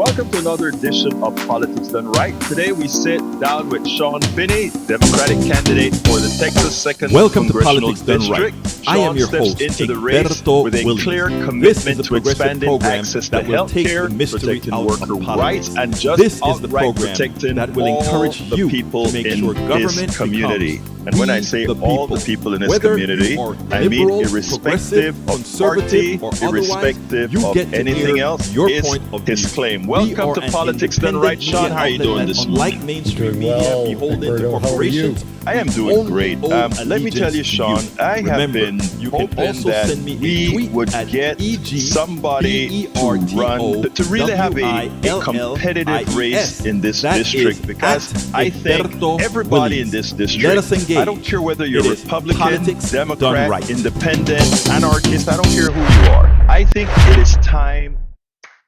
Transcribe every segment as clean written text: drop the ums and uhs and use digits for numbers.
Welcome to another edition of Politics Done Right. Today we sit down with Sean Finney, Democratic candidate for the Texas 2nd Welcome to Congressional Politics Done District. Right. Sean I am your steps host, into the race Egberto with a Williams. clear This is commitment the to progressive expanding program access to that will health take care, the mystery protecting out worker of rights, politics. and just This is the outright program protecting that will all encourage the you people to make in sure government this community. becomes And when I we say the all the people, people in this whether community, you are I mean liberal, irrespective progressive, of conservative, party, or otherwise, irrespective you of get to anything air else, your is point of his view. claim. We Welcome are to an Politics Done Right. independent Sean, how are you media doing outlet this that, morning? unlike mainstream Doing media well, beholden to Egberto. How are corporations, you? I am we doing only great. owe Let me tell you, allegiance to Sean, I have Remember, been you can hoping also that send me a we tweet would at get somebody to run, to really have a competitive race in this That district, is because I think Egberto everybody in Williams. this Let us district, engage. I don't care whether you're It is Republican, politics done Democrat, right. independent, anarchist, I don't care who you are. I think it is time.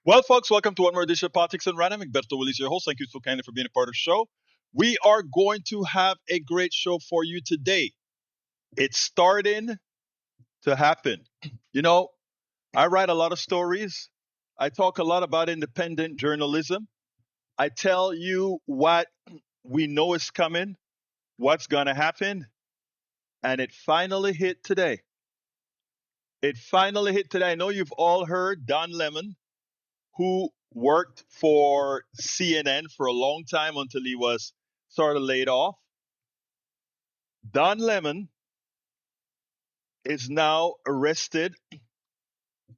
Well, folks, welcome to one more edition of Politics and Random. Egberto Williams, your host. Thank you so kindly for being a part of the show. We are going to have a great show for you today. It's starting to happen. You know, I write a lot of stories. I talk a lot about independent journalism. I tell you what we know is coming, what's going to happen, and it finally hit today. It finally hit today. I know you've all heard Don Lemon, who worked for CNN for a long time until he was sort of laid off. Don Lemon is now arrested,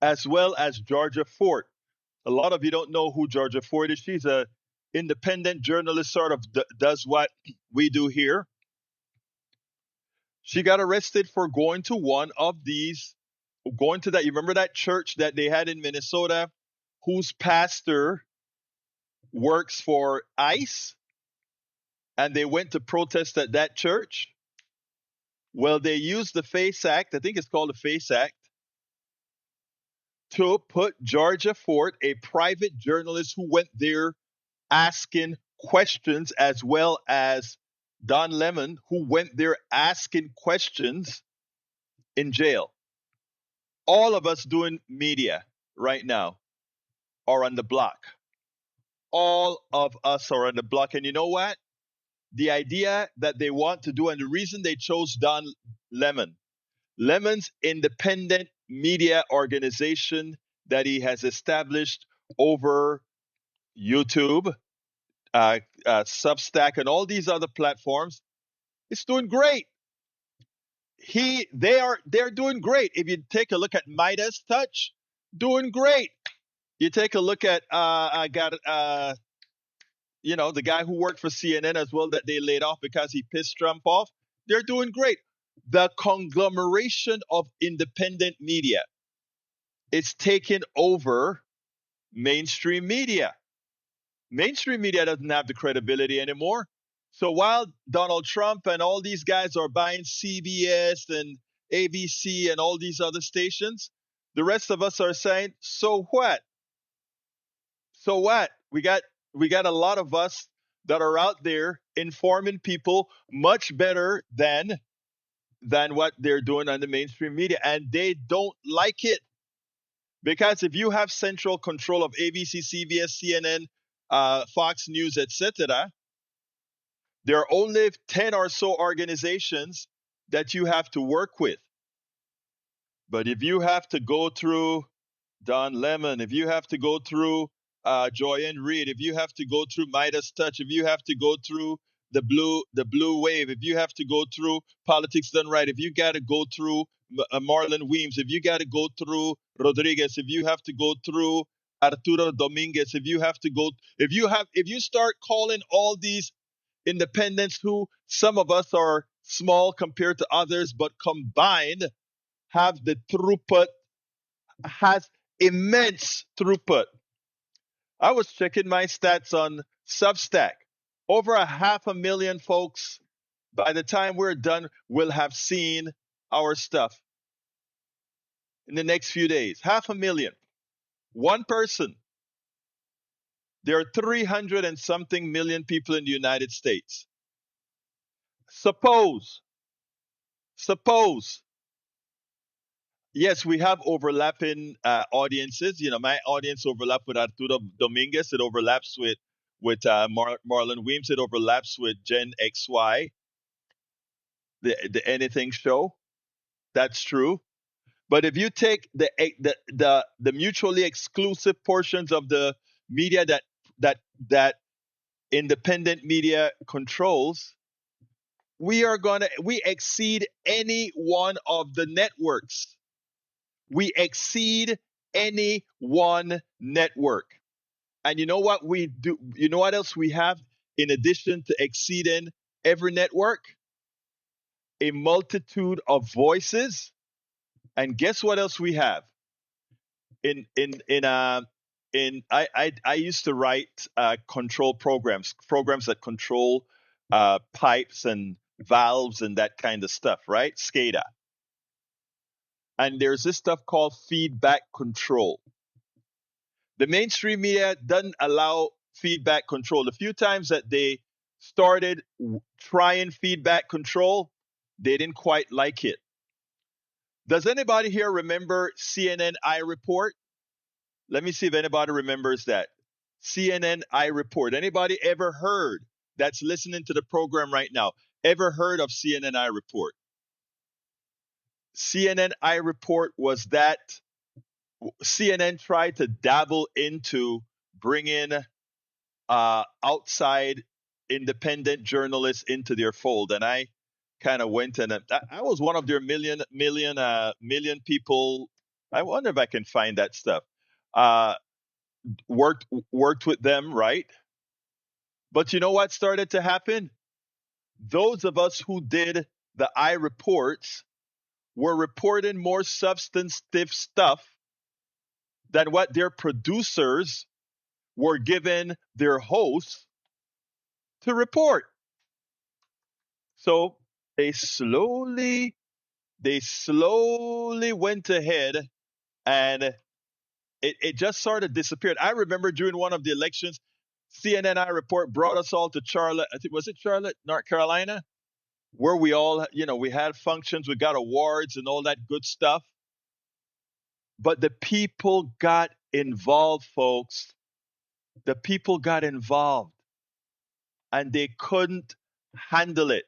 as well as Georgia Ford. A lot of you don't know who Georgia Ford is. She's a independent journalist, sort of does what we do here. She got arrested for going to one of these, going to that. You remember that church that they had in Minnesota, whose pastor works for ICE, and they went to protest at that church. Well, they used the FACE Act. I think it's called the FACE Act, to put Georgia Ford, a private journalist who went there asking questions, as well as Don Lemon, who went there asking questions, in jail. All of us doing media right now are on the block. All of us are on the block. And you know what? The idea that they want to do, and the reason they chose Don Lemon, Lemon's independent media organization that he has established over YouTube, Substack, and all these other platforms, it's doing great. They're doing great. If you take a look at Midas Touch, doing great. You take a look at I got the guy who worked for CNN as well, that they laid off because he pissed Trump off. They're doing great. The conglomeration of independent media is taking over mainstream media. Mainstream media doesn't have the credibility anymore. So while Donald Trump and all these guys are buying CVS and ABC and all these other stations, the rest of us are saying, so what? So what? We got a lot of us that are out there informing people much better than what they're doing on the mainstream media, and they don't like it. Because if you have central control of ABC, CBS, CNN, Fox News, etc., there are only 10 or so organizations that you have to work with. But if you have to go through Don Lemon, if you have to go through Joyanne Reed, if you have to go through Midas Touch, if you have to go through the blue wave, if you have to go through Politics Done Right, if you got to go through Marlon Weems, if you got to go through Rodriguez, if you have to go through Arturo Dominguez, if you start calling all these independents, who some of us are small compared to others, but combined have the throughput, has immense throughput. I was checking my stats on Substack. Over a 500,000 folks, by the time we're done, will have seen our stuff in the next few days. 500,000. One person. There are 300 and something million people in the United States. Suppose Yes, we have overlapping audiences. You know, my audience overlaps with Arturo Dominguez. It overlaps with Marlon Weems. It overlaps with Gen XY, the Anything Show. That's true. But if you take the mutually exclusive portions of the media that independent media controls, we exceed any one of the networks. We exceed any one network. And you know what we do? You know what else we have in addition to exceeding every network? A multitude of voices. And guess what else we have? In I used to write control programs that control pipes and valves and that kind of stuff, right? SCADA. And there's this stuff called feedback control. The mainstream media doesn't allow feedback control. The few times that they started trying feedback control, they didn't quite like it. Does anybody here remember CNN I Report? Let me see if anybody remembers that. CNN I Report. Anybody ever heard that's listening to the program right now? Ever heard of CNN I Report? CNN I Report was that CNN tried to dabble into bringing outside independent journalists into their fold, and I kind of went and I was one of their million people. I wonder if I can find that stuff. Uh, worked with them, right? But you know what started to happen? Those of us who did the I reports were reporting more substantive stuff than what their producers were given their hosts to report. So they slowly they slowly went ahead and it just sort of disappeared. I remember during one of the elections, CNN I Report brought us all to Charlotte. I think was it Charlotte, North Carolina, where we all, we had functions, we got awards and all that good stuff. But the people got involved, folks. The people got involved and they couldn't handle it.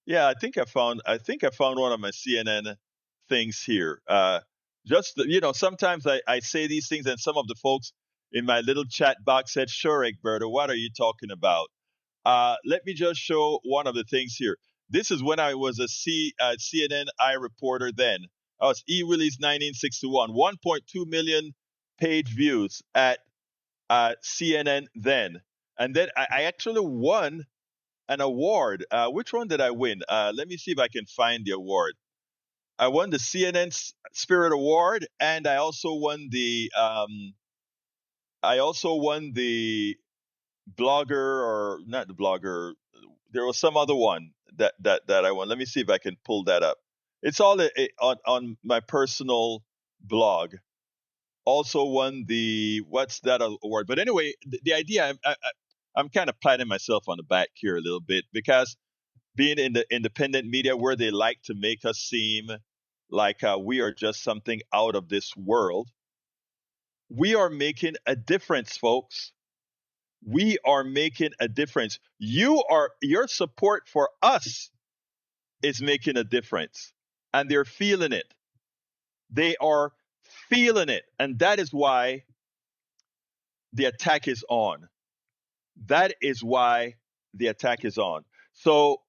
Yeah, I think I found one of my CNN things here. Just sometimes I say these things, and some of the folks in my little chat box said, "Sure, Egberto, what are you talking about?" Let me just show one of the things here. This is when I was a CNN I reporter. Then I was E-Willie's 1961, 1.2 million page views at CNN then, and then I actually won an award. Which one did I win? Let me see if I can find the award. I won the CNN Spirit Award, and I also won the blogger, or not the blogger. There was some other one that I won. Let me see if I can pull that up. It's all on my personal blog. Also won the what's that award? But anyway, the idea I'm kind of patting myself on the back here a little bit because being in the independent media where they like to make us seem like we are just something out of this world, we are making a difference, folks. We are making a difference. Your support for us is making a difference, and they're feeling it. They are feeling it, and that is why the attack is on. That is why the attack is on. So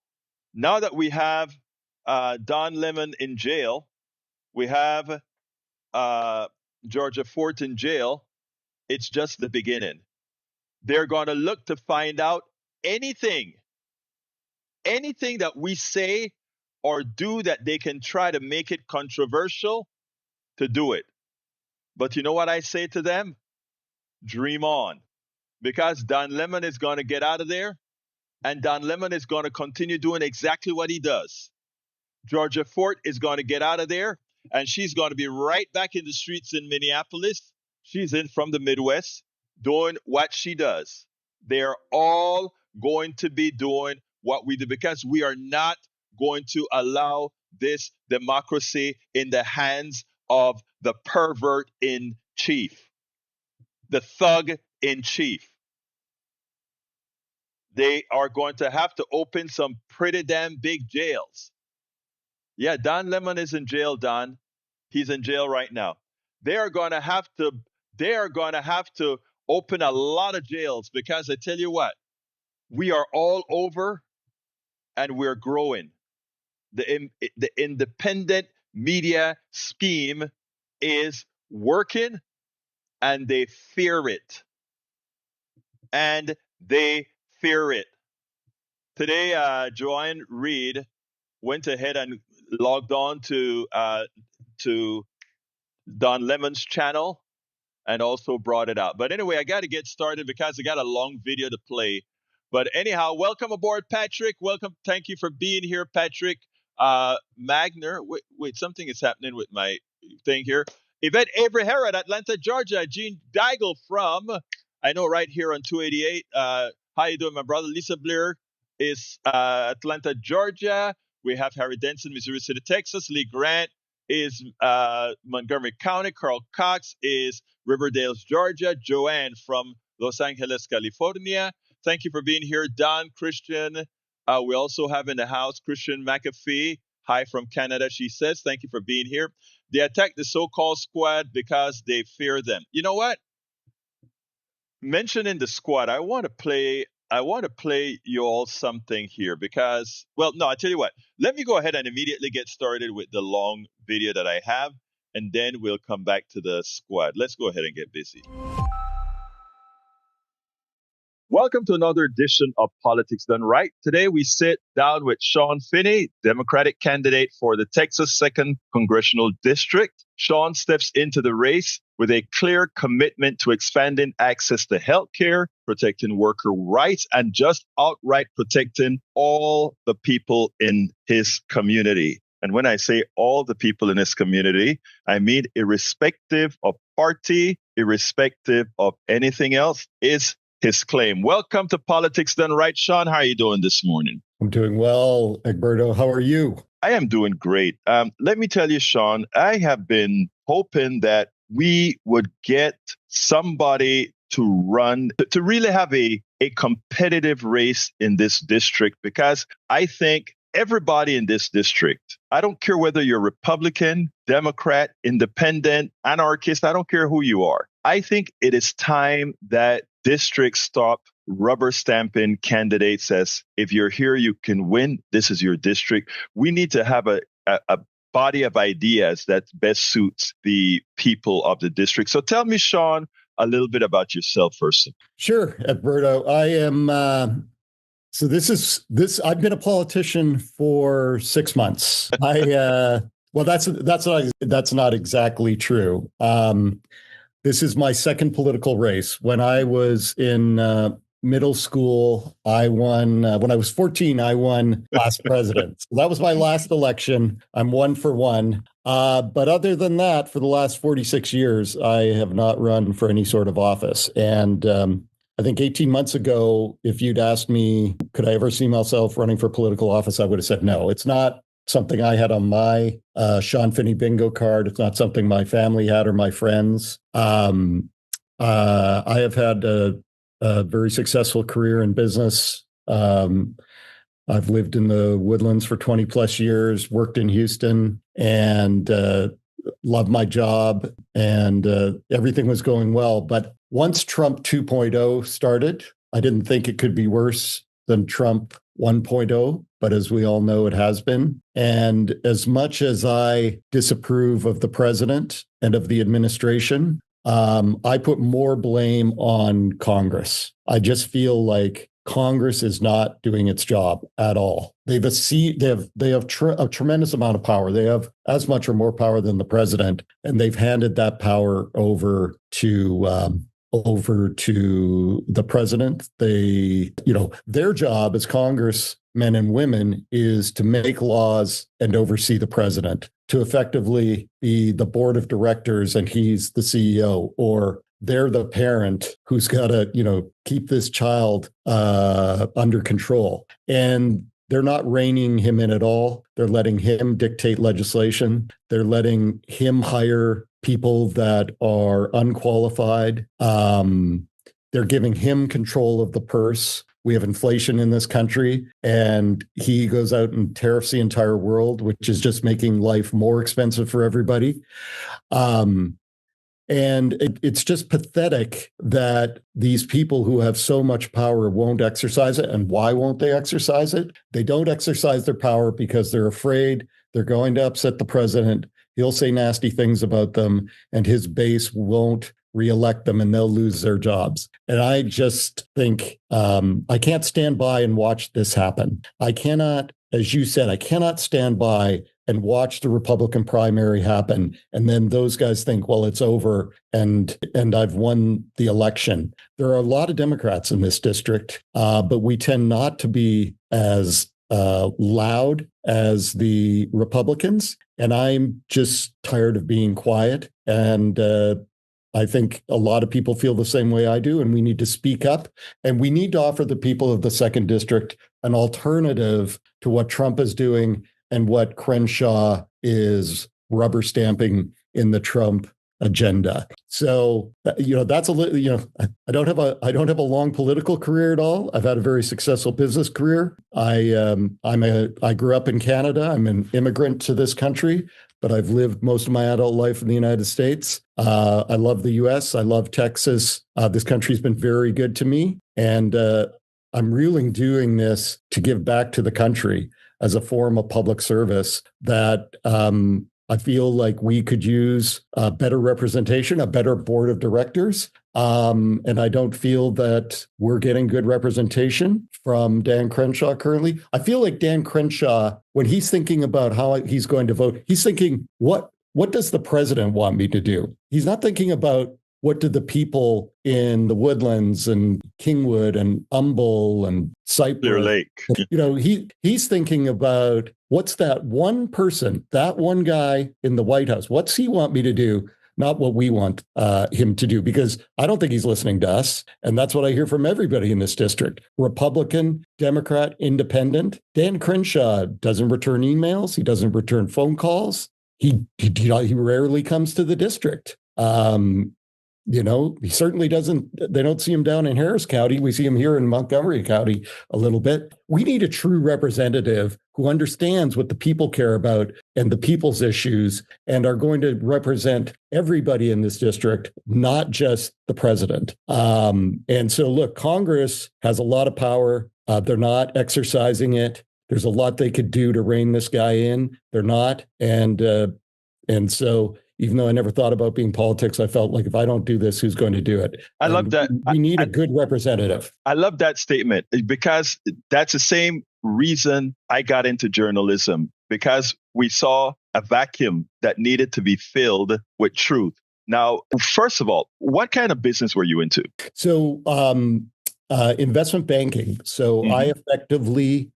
now that we have Don Lemon in jail, we have uh, Georgia Fort in jail. It's just the beginning. They're going to look to find out anything, anything that we say or do that they can try to make it controversial to do it. But you know what I say to them? Dream on. Because Don Lemon is going to get out of there, and Don Lemon is going to continue doing exactly what he does. Georgia Fort is going to get out of there, and she's going to be right back in the streets in Minneapolis. She's in from the Midwest doing what she does. They're all going to be doing what we do because we are not going to allow this democracy in the hands of the pervert in chief, the thug in chief. They are going to have to open some pretty damn big jails. Yeah, Don Lemon is in jail, Don. He's in jail right now. They are going to have to they are going to have to open a lot of jails because I tell you what, we are all over and we're growing. The independent media scheme is working and they fear it. And they fear it. Today, Joanne Reed went ahead and logged on to Don Lemon's channel and also brought it out. But anyway, I got to get started because I got a long video to play. But anyhow, welcome aboard, Patrick. Welcome. Thank you for being here, Patrick. Magner. Wait, something is happening with my thing here. Yvette Avery Herod, Atlanta, Georgia. Gene Daigle from, I know, right here on 288. How you doing, my brother? Lisa Blair is Atlanta, Georgia. We have Harry Denson, Missouri City, Texas. Lee Grant is Montgomery County. Carl Cox is Riverdale, Georgia. Joanne from Los Angeles, California. Thank you for being here. Don Christian. We also have in the house Christian McAfee. Hi from Canada, she says. Thank you for being here. They attack the so-called squad because they fear them. You know what? Mentioning the squad, I want to play you all something here because, well, no, I tell you what. Let me go ahead and immediately get started with the long video that I have, and then we'll come back to the squad. Let's go ahead and get busy. Welcome to another edition of Politics Done Right. Today we sit down with Sean Finney, Democratic candidate for the Texas 2nd Congressional District. Sean steps into the race with a clear commitment to expanding access to health care, protecting worker rights, and just outright protecting all the people in his community. And when I say all the people in his community, I mean irrespective of party, irrespective of anything else, is his claim. Welcome to Politics Done Right. Sean, how are you doing this morning? I'm doing well, Egberto. How are you? I am doing great. Let me tell you, Sean, I have been hoping that we would get somebody to run, to really have a competitive race in this district, because I think everybody in this district, I don't care whether you're Republican, Democrat, Independent, anarchist, I don't care who you are. I think it is time that districts stop rubber stamping candidates as if you're here, you can win. This is your district. We need to have a body of ideas that best suits the people of the district. So tell me, Sean, a little bit about yourself first. Sure, Egberto. I am. I've been a politician for 6 months. Well, that's not exactly true. This is my second political race. When I was in middle school, I won. When I was 14, I won class president. So that was my last election. I'm 1 for 1. But other than that, for the last 46 years, I have not run for any sort of office. And I think 18 months ago, if you'd asked me, could I ever see myself running for political office, I would have said no. It's not something I had on my Sean Finney bingo card. It's not something my family had or my friends. I have had a very successful career in business. I've lived in the Woodlands for 20 plus years, worked in Houston, and loved my job, and everything was going well. But once Trump 2.0 started, I didn't think it could be worse than Trump 1.0, but as we all know, it has been. And as much as I disapprove of the president and of the administration, I put more blame on Congress. I just feel like Congress is not doing its job at all. They have a tremendous amount of power. They have as much or more power than the president, and they've handed that power over to the president. Their job as congressmen and women is to make laws and oversee the president, to effectively be the board of directors and he's the CEO, or they're the parent who's got to, keep this child under control. And they're not reining him in at all. They're letting him dictate legislation. They're letting him hire people that are unqualified. They're giving him control of the purse. We have inflation in this country, and he goes out and tariffs the entire world, which is just making life more expensive for everybody. And it's just pathetic that these people who have so much power won't exercise it. And why won't they exercise it? They don't exercise their power because they're afraid they're going to upset the president. He'll say nasty things about them, and his base won't reelect them, and they'll lose their jobs. And I just think I can't stand by and watch this happen. I cannot, as you said, I cannot stand by and watch the Republican primary happen, and then those guys think, well, it's over, and I've won the election. There are a lot of Democrats in this district, but we tend not to be as loud as the Republicans, and I'm just tired of being quiet. And I think a lot of people feel the same way I do, and we need to speak up, and we need to offer the people of the second district an alternative to what Trump is doing and what Crenshaw is rubber stamping in the Trump agenda. So, that's I don't have a long political career at all. I've had a very successful business career. I grew up in Canada. I'm an immigrant to this country, but I've lived most of my adult life in the United States. I love the US. I love Texas. This country's been very good to me. And I'm really doing this to give back to the country as a form of public service that I feel like we could use better representation, a better board of directors. And I don't feel that we're getting good representation from Dan Crenshaw currently. I feel like Dan Crenshaw, when he's thinking about how he's going to vote, he's thinking, what does the president want me to do? He's not thinking about what do the people in the Woodlands and Kingwood and Humble and Cypress, Clear Lake. He's thinking about what's that one person, that one guy in the White House, what's he want me to do, not what we want him to do, because I don't think he's listening to us. And that's what I hear from everybody in this district. Republican, Democrat, Independent. Dan Crenshaw doesn't return emails. He doesn't return phone calls. He rarely comes to the district. He certainly doesn't. They don't see him down in Harris County. We see him here in Montgomery County a little bit. We need a true representative who understands what the people care about and the people's issues and are going to represent everybody in this district, not just the president. And so, look, Congress has a lot of power. They're not exercising it. There's a lot they could do to rein this guy in. They're not. And so, even though I never thought about being politics, I felt like if I don't do this, who's going to do it? I love that. We need a good representative. I love that statement because that's the same reason I got into journalism, because we saw a vacuum that needed to be filled with truth. Now, first of all, what kind of business were you into? So, investment banking. So I effectively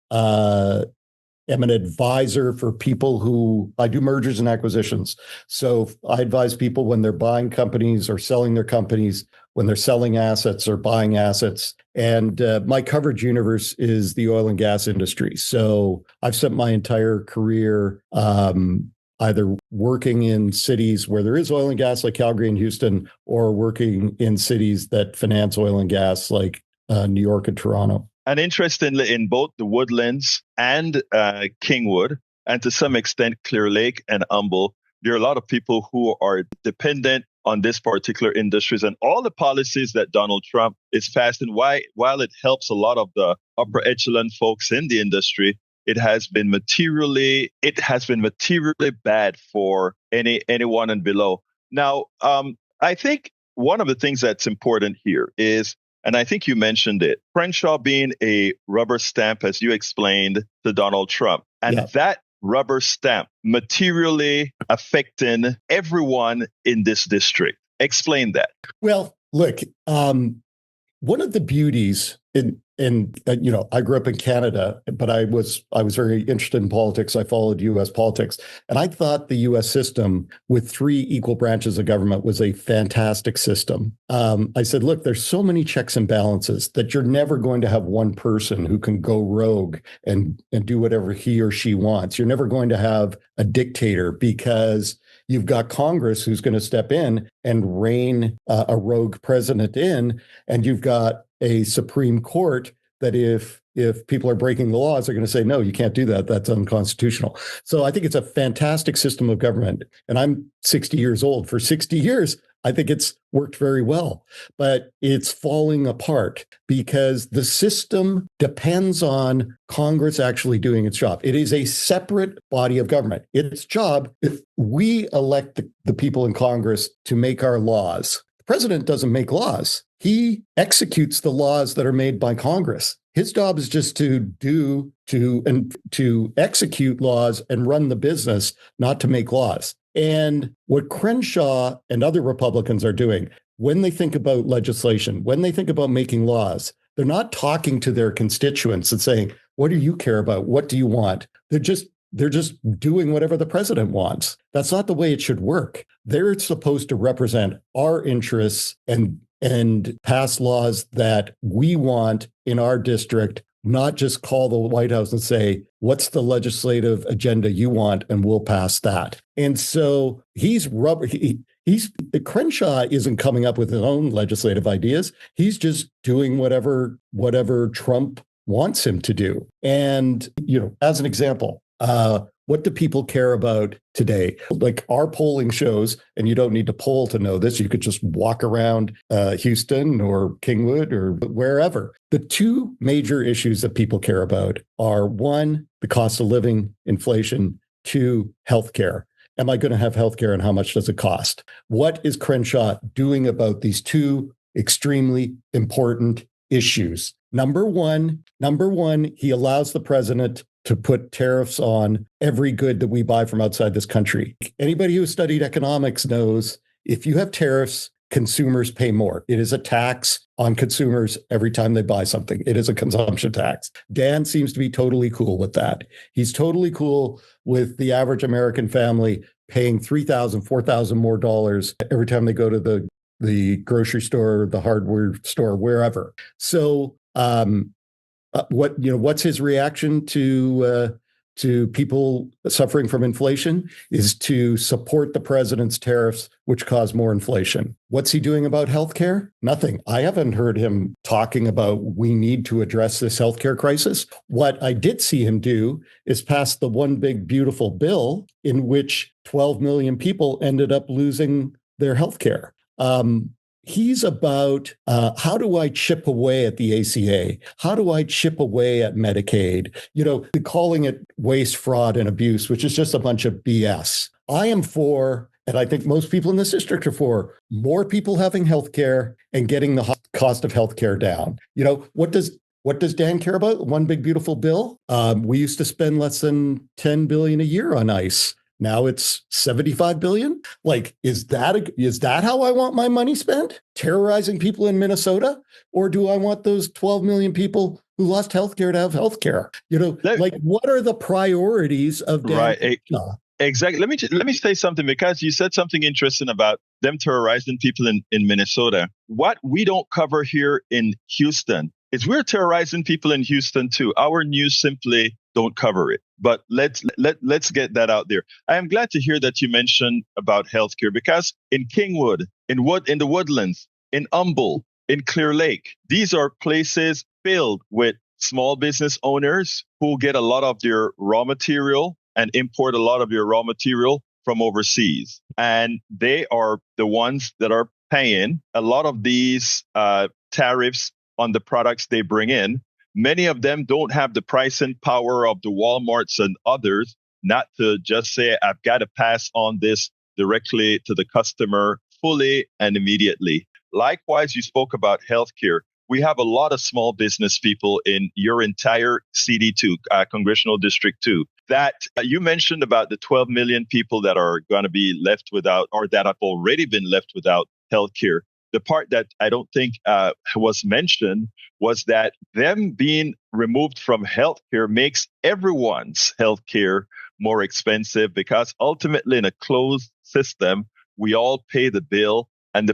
am an advisor for people who I do mergers and acquisitions. So I advise people when they're buying companies or selling their companies, when they're selling assets or buying assets. And my coverage universe is the oil and gas industry. So I've spent my entire career either working in cities where there is oil and gas like Calgary and Houston, or working in cities that finance oil and gas like New York and Toronto. And interestingly, in both the Woodlands and Kingwood, and to some extent Clear Lake and Humble, there are a lot of people who are dependent on this particular industries and all the policies that Donald Trump is passing. While it helps a lot of the upper echelon folks in the industry, it has been materially bad for anyone and below. Now, I think one of the things that's important here is, and I think you mentioned it, Crenshaw being a rubber stamp, as you explained, to Donald Trump. And that rubber stamp materially affecting everyone in this district. Explain that. Well, look, one of the beauties, I grew up in Canada, but I was very interested in politics. I followed U.S. politics, and I thought the U.S. system with three equal branches of government was a fantastic system. I said, look, there's so many checks and balances that you're never going to have one person who can go rogue and do whatever he or she wants. You're never going to have a dictator because you've got Congress who's going to step in and rein a rogue president in, and you've got a Supreme Court that if people are breaking the laws, they're going to say, no, you can't do that. That's unconstitutional. So I think it's a fantastic system of government. And I'm 60 years old. For 60 years, I think it's worked very well, but it's falling apart because the system depends on Congress actually doing its job. It is a separate body of government. Its job, if we elect the people in Congress to make our laws. The president doesn't make laws. He executes the laws that are made by Congress. His job is just to execute laws and run the business, not to make laws. And what Crenshaw and other Republicans are doing when they think about legislation, when they think about making laws, they're not talking to their constituents and saying, what do you care about? What do you want? They're just doing whatever the president wants. That's not the way it should work. They're supposed to represent our interests and pass laws that we want in our district, not just call the White House and say, what's the legislative agenda you want? And we'll pass that. And so Crenshaw isn't coming up with his own legislative ideas. He's just doing whatever Trump wants him to do. And, as an example, what do people care about today? Like our polling shows, and you don't need to poll to know this, you could just walk around Houston or Kingwood or wherever. The two major issues that people care about are, one, the cost of living, inflation, two, healthcare. Am I going to have healthcare and how much does it cost? What is Crenshaw doing about these two extremely important issues? Number one, he allows the president to put tariffs on every good that we buy from outside this country. Anybody who studied economics knows if you have tariffs, consumers pay more. It is a tax on consumers every time they buy something. It is a consumption tax. Dan seems to be totally cool with that. He's totally cool with the average American family paying $3,000, $4,000 more dollars every time they go to the grocery store, the hardware store, wherever. So, what's his reaction to people suffering from inflation is to support the president's tariffs, which cause more inflation. What's he doing about healthcare? Nothing. I haven't heard him talking about we need to address this healthcare crisis. What I did see him do is pass the one big beautiful bill in which 12 million people ended up losing their healthcare. He's about how do I chip away at the ACA? How do I chip away at Medicaid? Calling it waste, fraud, and abuse, which is just a bunch of BS. I am for, and I think most people in this district are for, more people having healthcare and getting the cost of healthcare down. What does Dan care about? One big beautiful bill. We used to spend less than $10 billion a year on ICE. Now it's 75 billion. Like, is that how I want my money spent? Terrorizing people in Minnesota? Or do I want those 12 million people who lost healthcare to have healthcare? What are the priorities of Dan? Right. Exactly. Let me say something, because you said something interesting about them terrorizing people in Minnesota. What we don't cover here in Houston is we're terrorizing people in Houston too. Our news simply don't cover it. But let's get that out there. I am glad to hear that you mentioned about healthcare, because in Kingwood, in the Woodlands, in Humble, in Clear Lake, these are places filled with small business owners who get a lot of their raw material and import a lot of your raw material from overseas. And they are the ones that are paying a lot of these tariffs on the products they bring in. Many of them don't have the pricing power of the Walmarts and others, not to just say, I've got to pass on this directly to the customer fully and immediately. Likewise, you spoke about healthcare. We have a lot of small business people in your entire CD2, Congressional District 2, that you mentioned about the 12 million people that are going to be left without, or that have already been left without healthcare. the part that I don't think was mentioned was that them being removed from healthcare makes everyone's healthcare more expensive, because ultimately in a closed system, we all pay the bill, and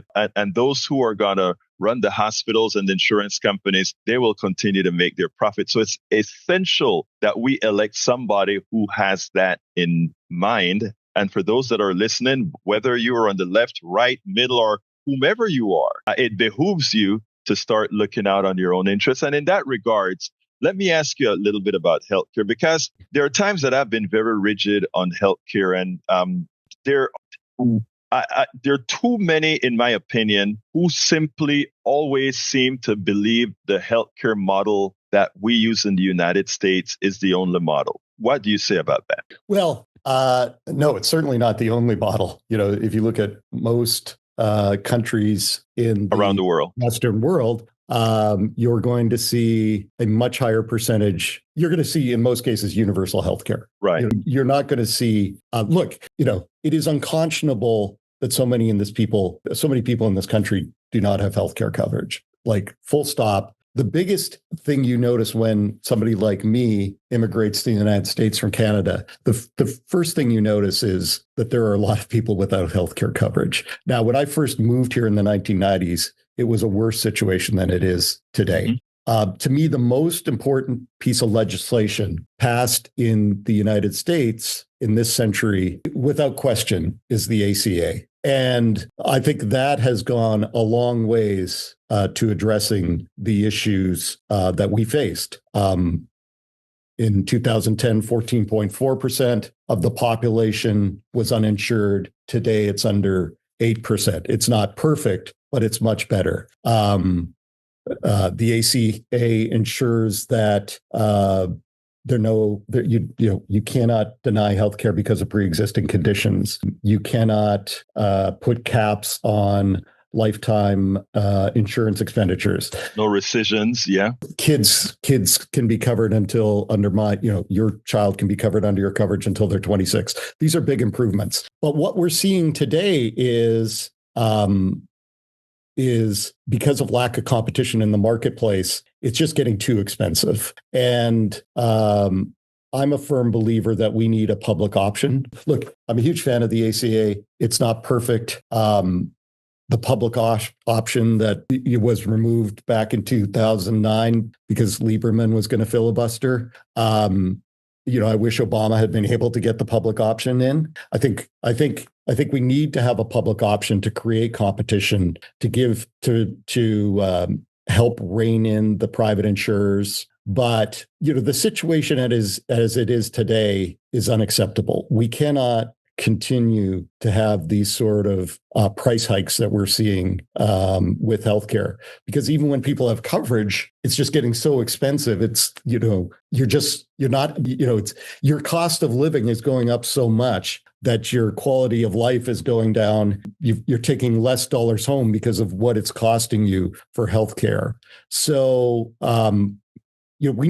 those who are going to run the hospitals and the insurance companies, they will continue to make their profit. So it's essential that we elect somebody who has that in mind. And for those that are listening, whether you are on the left, right, middle, or whomever you are, it behooves you to start looking out on your own interests. And in that regards, let me ask you a little bit about healthcare, because there are times that I've been very rigid on healthcare, and there are too many, in my opinion, who simply always seem to believe the healthcare model that we use in the United States is the only model. What do you say about that? Well, no, it's certainly not the only model. If you look at most countries in around the world, Western world, you're going to see a much higher percentage. You're going to see, in most cases, universal healthcare. Right. You're not going to see. Look, it is unconscionable that so many people in this country do not have healthcare coverage. Like, full stop. The biggest thing you notice when somebody like me immigrates to the United States from Canada, the first thing you notice is that there are a lot of people without healthcare coverage. Now, when I first moved here in the 1990s, it was a worse situation than it is today. Mm-hmm. To me, the most important piece of legislation passed in the United States in this century, without question, is the ACA. And I think that has gone a long ways to addressing the issues that we faced. In 2010, 14.4% of the population was uninsured. Today, it's under 8%. It's not perfect, but it's much better. The ACA ensures that you cannot deny healthcare because of pre-existing conditions. You cannot put caps on lifetime insurance expenditures. No rescissions. Yeah. Kids can be covered until your child can be covered under your coverage until they're 26. These are big improvements. But what we're seeing today is because of lack of competition in the marketplace, it's just getting too expensive. And I'm a firm believer that we need a public option. Look, I'm a huge fan of the ACA. It's not perfect. The public option that was removed back in 2009 because Lieberman was going to filibuster. I wish Obama had been able to get the public option in. I think we need to have a public option to create competition, to give to help rein in the private insurers. But the situation as it is today is unacceptable. We cannot continue to have these sort of price hikes that we're seeing with healthcare, because even when people have coverage, it's just getting so expensive. It's, your cost of living is going up so much that your quality of life is going down. You're taking less dollars home because of what it's costing you for healthcare. So, we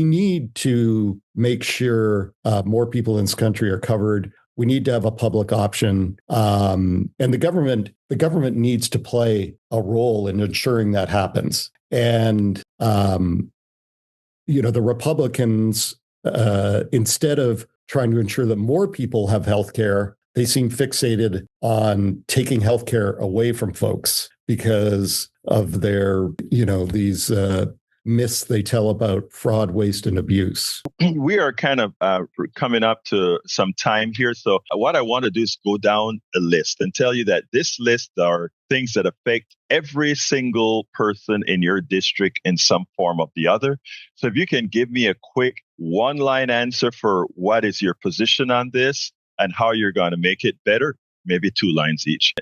need to make sure more people in this country are covered. We need to have a public option, and the government needs to play a role in ensuring that happens. And the Republicans, instead of trying to ensure that more people have health care, they seem fixated on taking health care away from folks because of their, these myths they tell about fraud, waste, and abuse. We are kind of coming up to some time here. So what I want to do is go down a list and tell you that this list are things that affect every single person in your district in some form or the other. So if you can give me a quick one-line answer for what is your position on this and how you're going to make it better, maybe 2 lines each.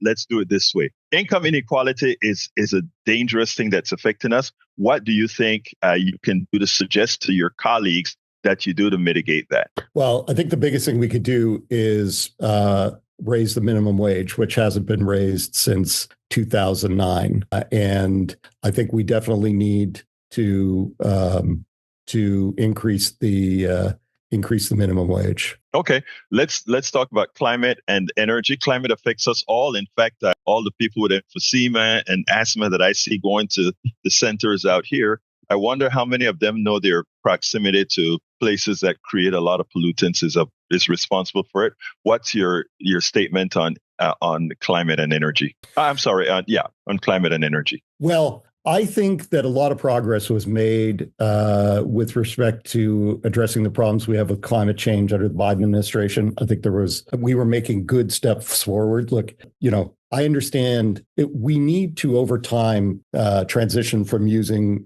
Let's do it this way. Income inequality is a dangerous thing that's affecting us. What do you think you can do to suggest to your colleagues that you do to mitigate that? Well, I think the biggest thing we could do is raise the minimum wage, which hasn't been raised since 2009. And I think we definitely need to increase the increase the minimum wage. Okay, let's talk about climate and energy. Climate affects us all. In fact, all the people with emphysema and asthma that I see going to the centers out here, I wonder how many of them know their proximity to places that create a lot of pollutants is responsible for it. What's your statement on climate and energy? I'm sorry, on climate and energy. Well, I think that a lot of progress was made with respect to addressing the problems we have with climate change under the Biden administration. I think we were making good steps forward. Look, I understand we need to, over time, transition from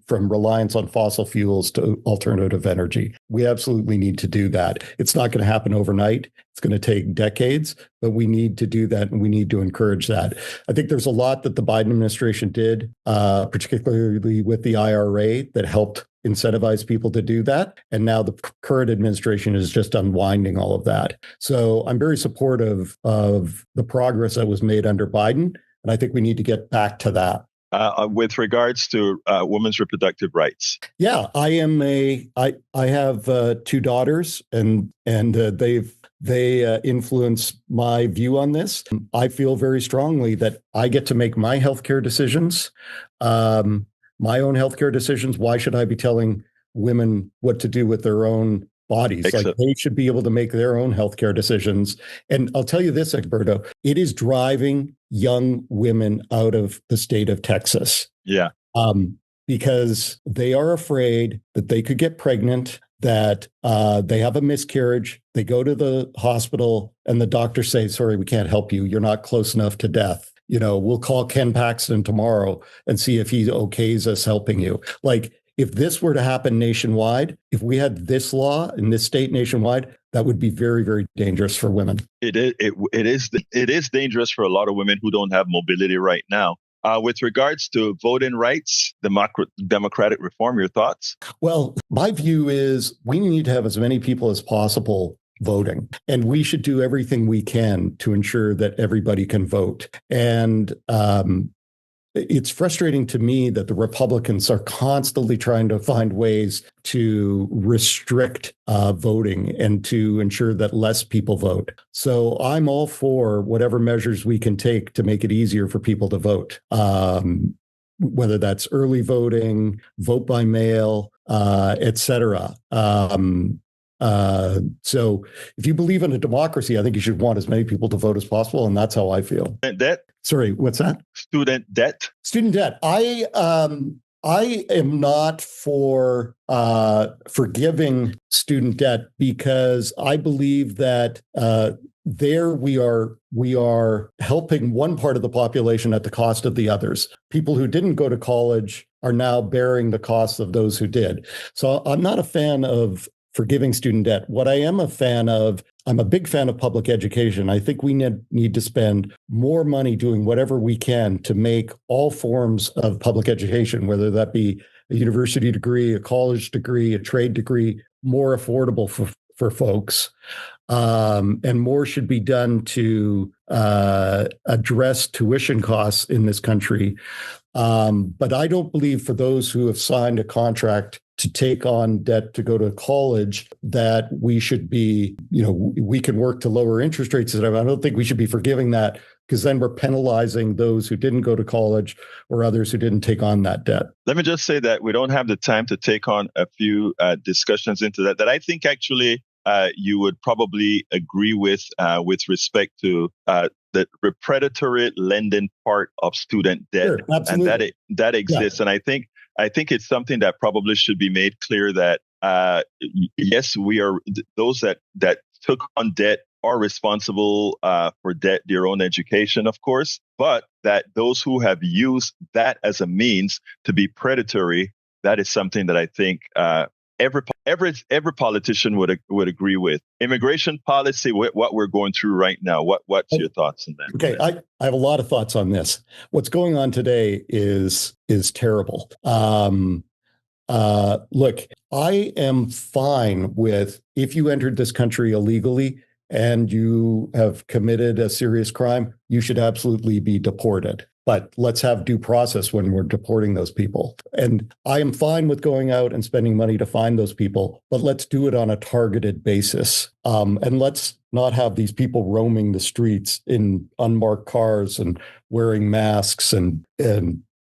reliance on fossil fuels to alternative energy. We absolutely need to do that. It's not going to happen overnight. It's going to take decades, but we need to do that, and we need to encourage that. I think there's a lot that the Biden administration did, particularly with the IRA, that helped incentivize people to do that. And now the current administration is just unwinding all of that. So I'm very supportive of the progress that was made under Biden. And I think we need to get back to that. With regards to women's reproductive rights. Yeah, I have 2 daughters, and they influence my view on this. I feel very strongly that I get to make my healthcare decisions. My own healthcare decisions. Why should I be telling women what to do with their own bodies? Excellent. Like, they should be able to make their own healthcare decisions. And I'll tell you this, Egberto, it is driving young women out of the state of Texas. Yeah. Because they are afraid that they could get pregnant, that they have a miscarriage. They go to the hospital and the doctor says, sorry, we can't help you. You're not close enough to death. We'll call Ken Paxton tomorrow and see if he okays us helping you. Like, if this were to happen nationwide, if we had this law in this state nationwide, that would be very, very dangerous for women. It is dangerous for a lot of women who don't have mobility right now. With regards to voting rights, democratic reform, your thoughts? Well, my view is we need to have as many people as possible voting, and we should do everything we can to ensure that everybody can vote. And it's frustrating to me that the Republicans are constantly trying to find ways to restrict voting and to ensure that less people vote. So I'm all for whatever measures we can take to make it easier for people to vote, whether that's early voting, vote by mail, et cetera. So if you believe in a democracy, I think you should want as many people to vote as possible. And that's how I feel. Debt? Sorry, what's that? Student debt? Student debt. I am not for forgiving student debt, because I believe that there we are helping one part of the population at the cost of the others. People who didn't go to college are now bearing the costs of those who did. So I'm not a fan of forgiving student debt. What I am a fan of, I'm a big fan of public education. I think we need to spend more money doing whatever we can to make all forms of public education, whether that be a university degree, a college degree, a trade degree, more affordable for folks. And more should be done to address tuition costs in this country. But I don't believe for those who have signed a contract to take on debt to go to college that we should be, we can work to lower interest rates. I don't think we should be forgiving that, because then we're penalizing those who didn't go to college or others who didn't take on that debt. Let me just say that we don't have the time to take on a few discussions into that I think actually you would probably agree with respect to the predatory lending part of student debt. Sure, absolutely. And that exists. Yeah. And I think it's something that probably should be made clear that yes, we are those that took on debt are responsible for their own education, of course, but that those who have used that as a means to be predatory, that is something that I think every politician would agree with. Immigration policy, what we're going through right now. What's your thoughts on that? Okay, I have a lot of thoughts on this. What's going on today is terrible. Look, I am fine with, if you entered this country illegally and you have committed a serious crime, you should absolutely be deported. but let's have due process when we're deporting those people. And I am fine with going out and spending money to find those people, but let's do it on a targeted basis. And let's not have these people roaming the streets in unmarked cars and wearing masks and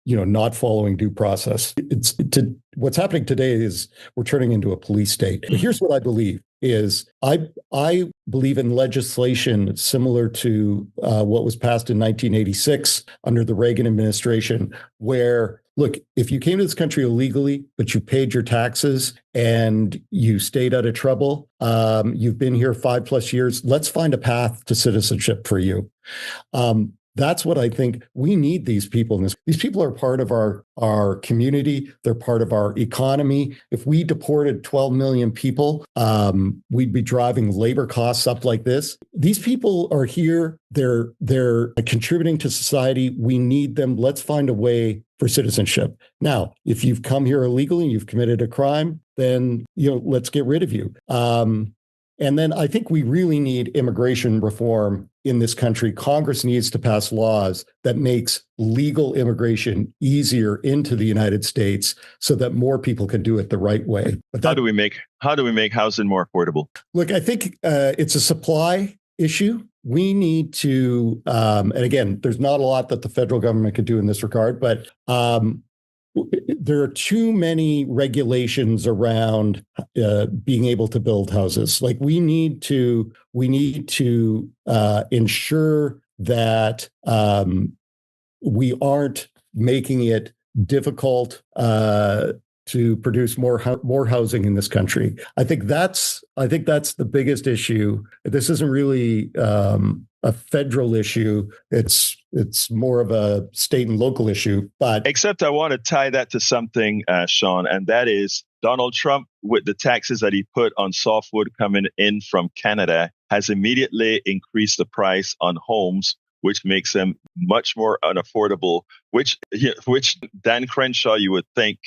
not following due process. What's happening today is we're turning into a police state. But here's what I believe is I believe in legislation similar to what was passed in 1986 under the Reagan administration, where, look, if you came to this country illegally, but you paid your taxes and you stayed out of trouble, you've been here 5+ years, let's find a path to citizenship for you. That's what I think. We need these people. These people are part of our community. They're part of our economy. If we deported 12 million people, we'd be driving labor costs up like this. These people are here. They're contributing to society. We need them. Let's find a way for citizenship. Now, if you've come here illegally and you've committed a crime, then let's get rid of you. And then I think we really need immigration reform in this country. Congress needs to pass laws that makes legal immigration easier into the United States so that more people can do it the right way. But how do we make housing more affordable? Look, I think it's a supply issue. We need to, and again, there's not a lot that the federal government can do in this regard, but there are too many regulations around being able to build houses. Like we need to ensure that we aren't making it difficult to produce more housing in this country. I think that's the biggest issue. This isn't really a federal issue. It's more of a state and local issue. But except I want to tie that to something, Sean, and that is Donald Trump, with the taxes that he put on softwood coming in from Canada, has immediately increased the price on homes, which makes them much more unaffordable, which Dan Crenshaw, you would think,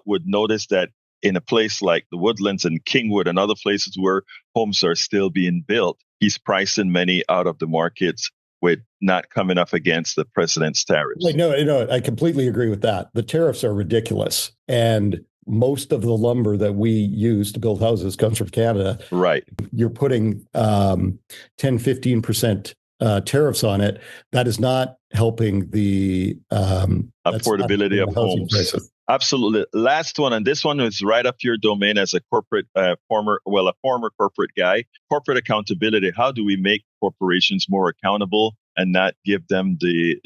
would notice that in a place like the Woodlands and Kingwood and other places where homes are still being built, he's pricing many out of the markets with not coming up against the president's tariffs. No, I completely agree with that. The tariffs are ridiculous. And most of the lumber that we use to build houses comes from Canada. Right. You're putting 10-15% tariffs on it. That is not helping the affordability of homes. Prices. Absolutely. Last one, and this one is right up your domain as a corporate former corporate guy. Corporate accountability. How do we make corporations more accountable and not give them the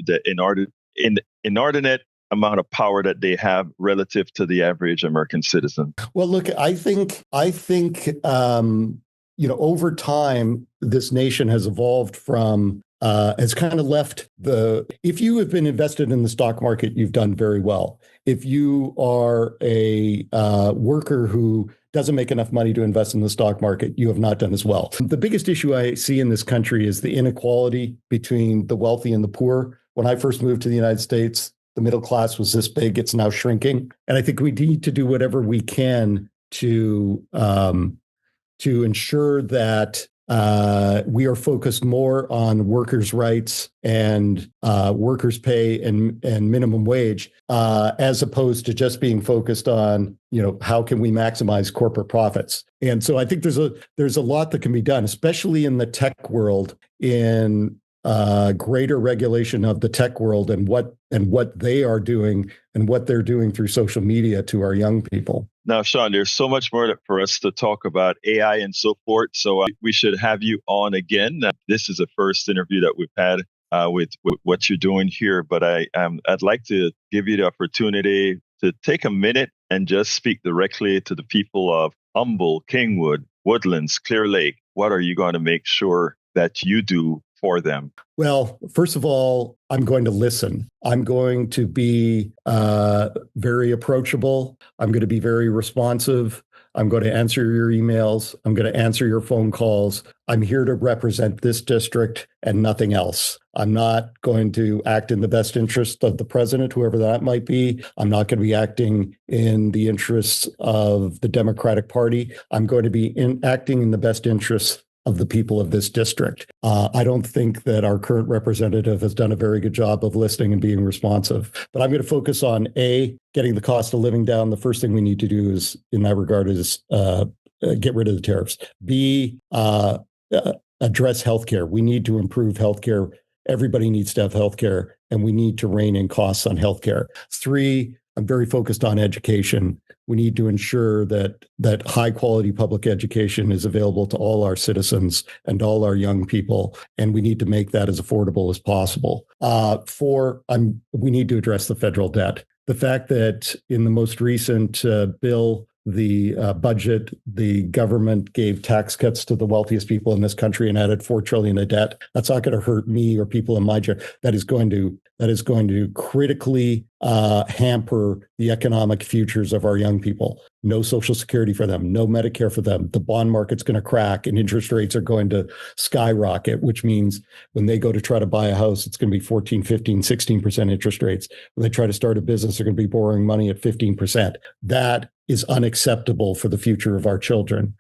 inordinate amount of power that they have relative to the average American citizen? Well, look, I think over time, this nation has evolved from has kind of left if you have been invested in the stock market, you've done very well. If you are a worker who doesn't make enough money to invest in the stock market, you have not done as well. The biggest issue I see in this country is the inequality between the wealthy and the poor. When I first moved to the United States, the middle class was this big. It's now shrinking. And I think we need to do whatever we can to ensure that we are focused more on workers' rights and workers' pay and minimum wage, as opposed to just being focused on, how can we maximize corporate profits? And so I think there's a lot that can be done, especially in the tech world, in greater regulation of the tech world and what they are doing and what they're doing through social media to our young people. Now, Sean, there's so much more for us to talk about AI and so forth. So we should have you on again. This is the first interview that we've had with what you're doing here. But I'd like to give you the opportunity to take a minute and just speak directly to the people of Humble, Kingwood, Woodlands, Clear Lake. What are you going to make sure that you do for them? Well, first of all, I'm going to listen. I'm going to be very approachable. I'm going to be very responsive. I'm going to answer your emails. I'm going to answer your phone calls. I'm here to represent this district and nothing else. I'm not going to act in the best interest of the president, whoever that might be. I'm not going to be acting in the interests of the Democratic Party. I'm going to be acting in the best interests of the people of this district. I don't think that our current representative has done a very good job of listening and being responsive. But I'm going to focus on A, getting the cost of living down. The first thing we need to do is, in that regard, is get rid of the tariffs. B, address healthcare. We need to improve healthcare. Everybody needs to have healthcare, and we need to rein in costs on healthcare. 3, I'm very focused on education. We need to ensure that high quality public education is available to all our citizens and all our young people, and we need to make that as affordable as possible. 4, we need to address the federal debt. The fact that in the most recent bill, the budget, the government gave tax cuts to the wealthiest people in this country and added $4 trillion of debt. That's not going to hurt me or people in my chair. That is going to critically hamper the economic futures of our young people. No Social Security for them, no Medicare for them. The bond market's going to crack and interest rates are going to skyrocket, which means when they go to try to buy a house, it's going to be 14, 15, 16% interest rates. When they try to start a business, they're going to be borrowing money at 15%. That is unacceptable for the future of our children.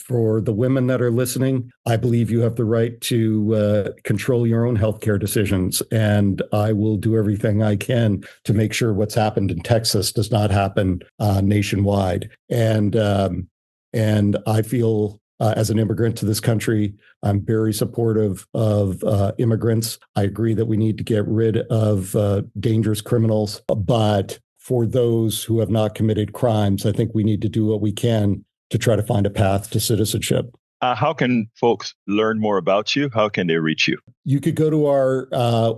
For the women that are listening, I believe you have the right to control your own healthcare decisions, and I will do everything I can to make sure what's happened in Texas does not happen nationwide. And I feel, as an immigrant to this country, I'm very supportive of immigrants. I agree that we need to get rid of dangerous criminals, but for those who have not committed crimes, I think we need to do what we can to try to find a path to citizenship. How can folks learn more about you? How can they reach you? You could go to our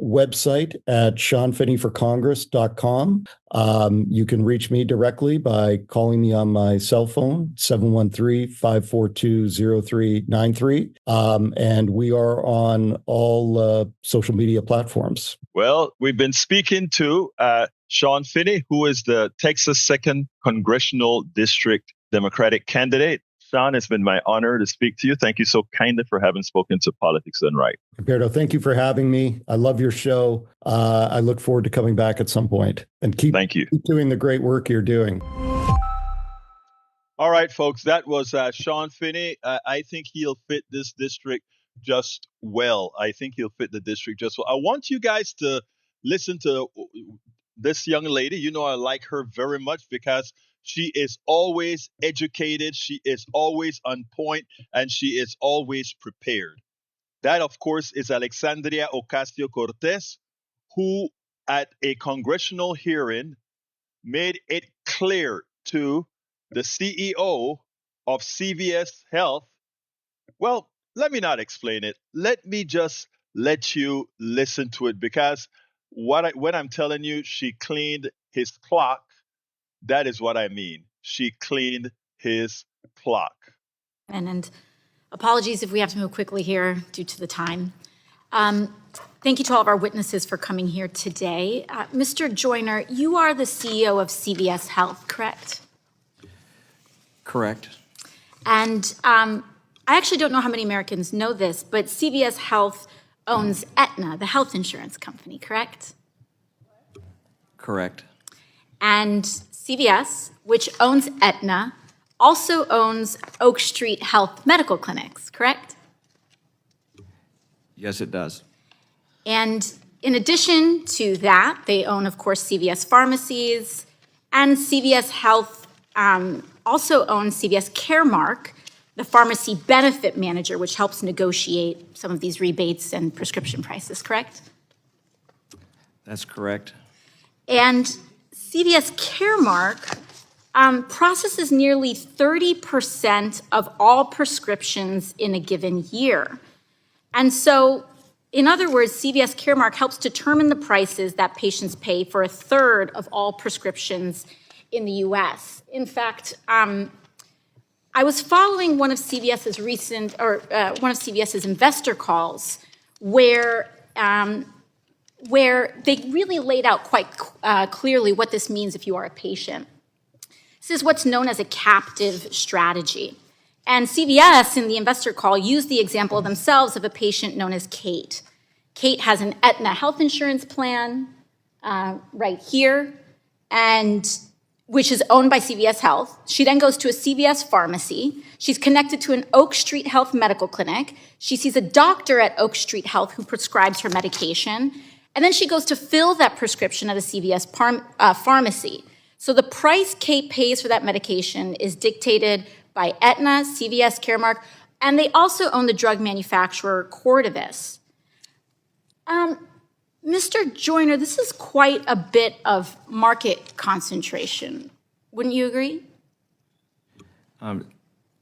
website at seanfinneyforcongress.com. You can reach me directly by calling me on my cell phone, 713-542-0393. And we are on all social media platforms. Well, we've been speaking to Sean Finney, who is the Texas 2nd Congressional District Democratic candidate. Sean, it's been my honor to speak to you. Thank you so kindly for having spoken to Politics Done Right. Roberto, thank you for having me. I love your show. I look forward to coming back at some point. And keep doing the great work you're doing. All right, folks, that was Sean Finney. I think he'll fit this district just well. I want you guys to listen to this young lady. You know, I like her very much because she is always educated, she is always on point, and she is always prepared. That, of course, is Alexandria Ocasio-Cortez, who at a congressional hearing made it clear to the CEO of CVS Health. Well, let me not explain it. Let me just let you listen to it, because when I'm telling you she cleaned his clock, that is what I mean. She cleaned his clock. And apologies if we have to move quickly here due to the time. Thank you to all of our witnesses for coming here today. Mr. Joyner, you are the CEO of CVS Health, correct? Correct. And I actually don't know how many Americans know this, but CVS Health owns Aetna, the health insurance company, correct? Correct. And CVS, which owns Aetna, also owns Oak Street Health Medical Clinics, correct? Yes, it does. And in addition to that, they own, of course, CVS Pharmacies, and CVS Health also owns CVS Caremark, the pharmacy benefit manager, which helps negotiate some of these rebates and prescription prices, correct? That's correct. And CVS Caremark processes nearly 30% of all prescriptions in a given year. And so, in other words, CVS Caremark helps determine the prices that patients pay for a third of all prescriptions in the US. In fact, I was following one of CVS's investor calls where they really laid out quite clearly what this means if you are a patient. This is what's known as a captive strategy. And CVS, in the investor call, used the example themselves of a patient known as Kate. Kate has an Aetna health insurance plan right here. And which is owned by CVS Health. She then goes to a CVS pharmacy. She's connected to an Oak Street Health medical clinic. She sees a doctor at Oak Street Health who prescribes her medication. And then she goes to fill that prescription at a CVS pharmacy. So the price Kate pays for that medication is dictated by Aetna, CVS Caremark, and they also own the drug manufacturer Cordavis. Mr. Joyner, this is quite a bit of market concentration. Wouldn't you agree?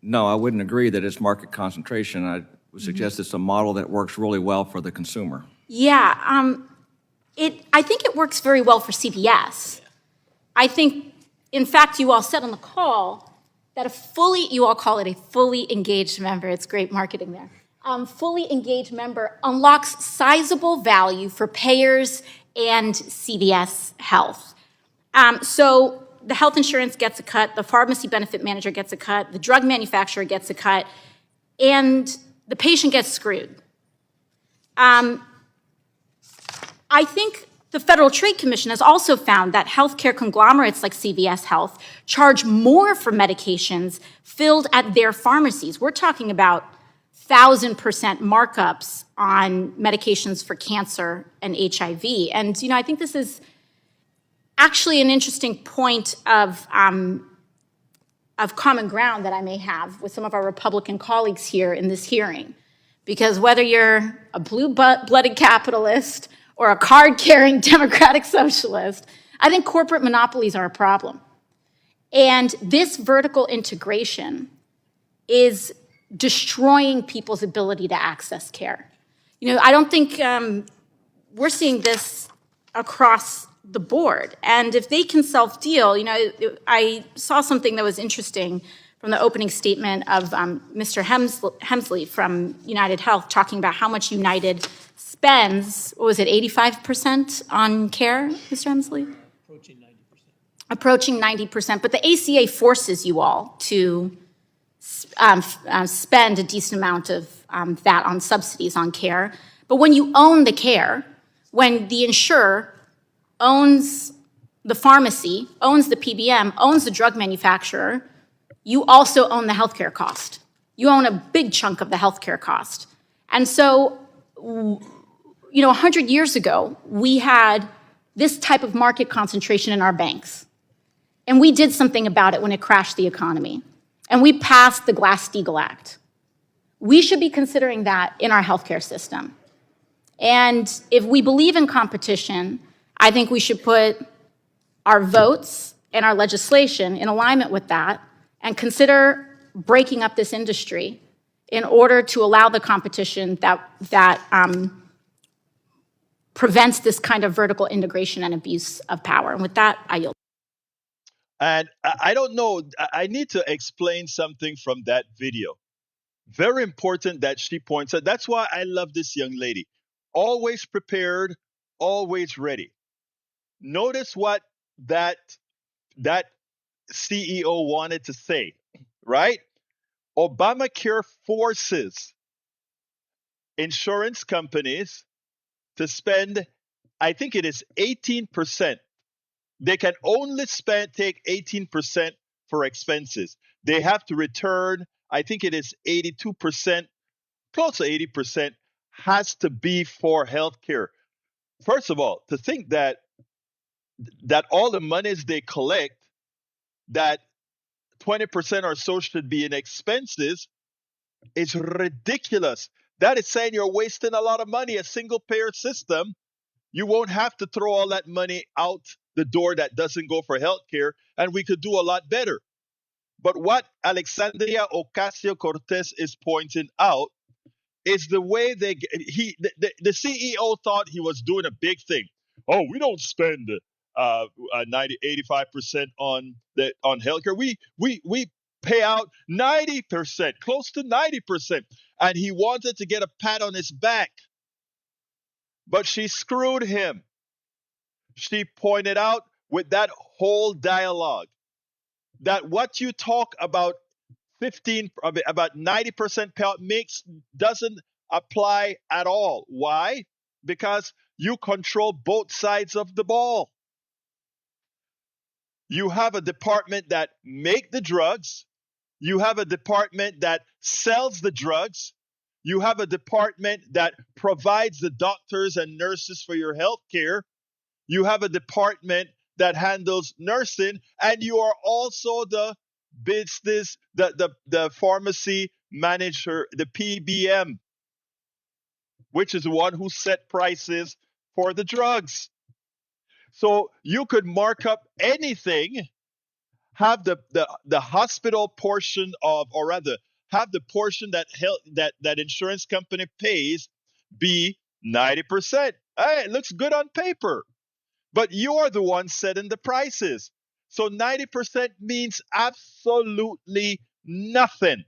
No, I wouldn't agree that it's market concentration. I would suggest it's a model that works really well for the consumer. Yeah, I think it works very well for CVS. I think, in fact, you all said on the call that you all call it a fully engaged member. It's great marketing there. Fully engaged member unlocks sizable value for payers and CVS Health. So the health insurance gets a cut, the pharmacy benefit manager gets a cut, the drug manufacturer gets a cut, and the patient gets screwed. I think the Federal Trade Commission has also found that healthcare conglomerates like CVS Health charge more for medications filled at their pharmacies. We're talking about 1,000% markups on medications for cancer and HIV. And, I think this is actually an interesting point of common ground that I may have with some of our Republican colleagues here in this hearing. Because whether you're a blue-blooded capitalist or a card-carrying democratic socialist, I think corporate monopolies are a problem. And this vertical integration is destroying people's ability to access care. I don't think we're seeing this across the board. And if they can self-deal, I saw something that was interesting from the opening statement of Mr. Hemsley from United Health talking about how much United spends, 85% on care, Mr. Hemsley? Approaching 90%. But the ACA forces you all to spend a decent amount of that on subsidies on care. But when you own the care, when the insurer owns the pharmacy, owns the PBM, owns the drug manufacturer, you also own the healthcare cost. You own a big chunk of the healthcare cost. And so, 100 years ago, we had this type of market concentration in our banks. And we did something about it when it crashed the economy. And we passed the Glass-Steagall Act. We should be considering that in our healthcare system. And if we believe in competition, I think we should put our votes and our legislation in alignment with that and consider breaking up this industry in order to allow the competition that prevents this kind of vertical integration and abuse of power. And with that, I yield. And I don't know, I need to explain something from that video. Very important that she points out. That's why I love this young lady. Always prepared, always ready. Notice what that CEO wanted to say, right? Obamacare forces insurance companies to spend, I think it is 18%. They can only take 18% for expenses. They have to return, I think it is 82%, close to 80%, has to be for healthcare. First of all, to think that all the monies they collect, that 20% or so should be in expenses, is ridiculous. That is saying you're wasting a lot of money. A single payer system, you won't have to throw all that money out the door that doesn't go for healthcare, and we could do a lot better. But what Alexandria Ocasio-Cortez is pointing out is the way the CEO thought he was doing a big thing. Oh, we don't spend 85% on healthcare. We pay out 90%, close to 90%, and he wanted to get a pat on his back, but she screwed him. She pointed out with that whole dialogue that what you talk about 90% payout doesn't apply at all. Why? Because you control both sides of the ball. You have a department that make the drugs. You have a department that sells the drugs. You have a department that provides the doctors and nurses for your health care. You have a department that handles nursing, and you are also the business, the pharmacy manager, the PBM, which is the one who set prices for the drugs. So you could mark up anything, have the hospital portion of, or rather, have the portion that that insurance company pays be 90%. Hey, it looks good on paper, but you're the one setting the prices. So 90% means absolutely nothing.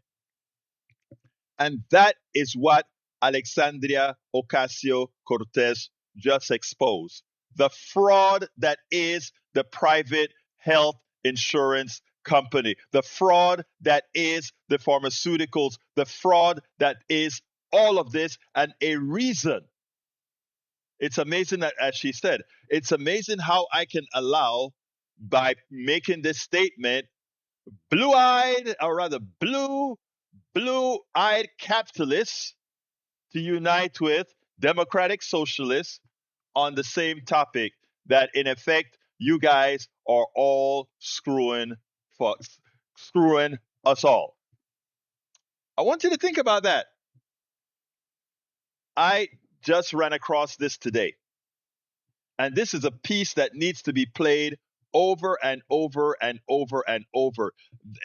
And that is what Alexandria Ocasio Cortez just exposed: the fraud that is the private health insurance company, the fraud that is the pharmaceuticals, the fraud that is all of this, and a reason. It's amazing that, as she said, it's amazing how I can allow, by making this statement, blue eyed, or rather blue eyed capitalists to unite with democratic socialists on the same topic, that in effect you guys are all screwing us all. I want you to think about that. I just ran across this today, and this is a piece that needs to be played over and over and over and over.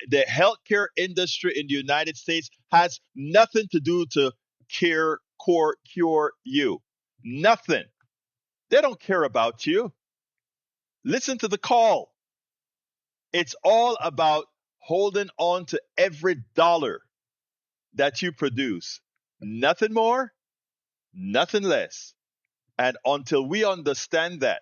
The healthcare industry in the United States has nothing to do to cure you. Nothing. They don't care about you. Listen to the call. It's all about holding on to every dollar that you produce. Nothing more, nothing less. And until we understand that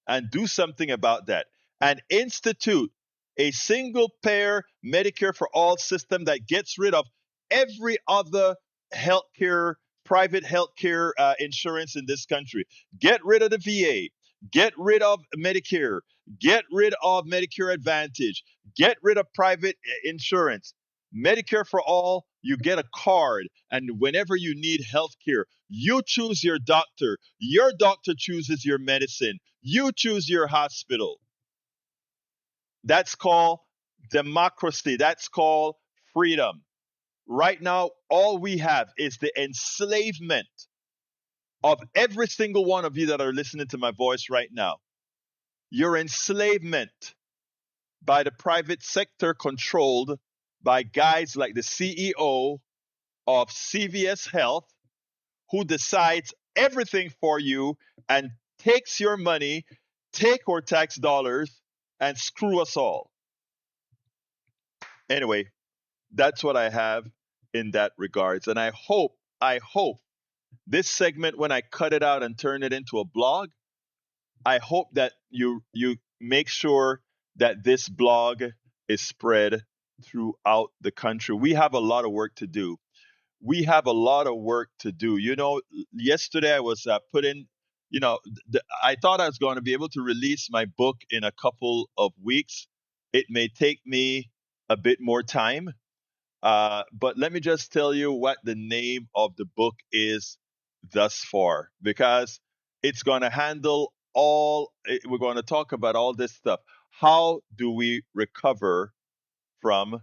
and do something about that and institute a single payer Medicare for all system that gets rid of every other healthcare, private healthcare insurance in this country, get rid of the VA, get rid of Medicare, get rid of Medicare Advantage, get rid of private insurance. Medicare for all, you get a card, and whenever you need health care, you choose your doctor chooses your medicine, you choose your hospital. That's called democracy, that's called freedom. Right now, all we have is the enslavement of every single one of you that are listening to my voice right now. Your enslavement by the private sector, controlled by guys like the CEO of CVS Health, who decides everything for you and takes your money, take our tax dollars, and screw us all. Anyway, that's what I have in that regards. And I hope this segment, when I cut it out and turn it into a blog, I hope that you make sure that this blog is spread throughout the country. We have a lot of work to do. We have a lot of work to do. You know, yesterday I was putting, I thought I was going to be able to release my book in a couple of weeks. It may take me a bit more time, but let me just tell you what the name of the book is thus far, because it's going to handle we're going to talk about all this stuff. How do we recover from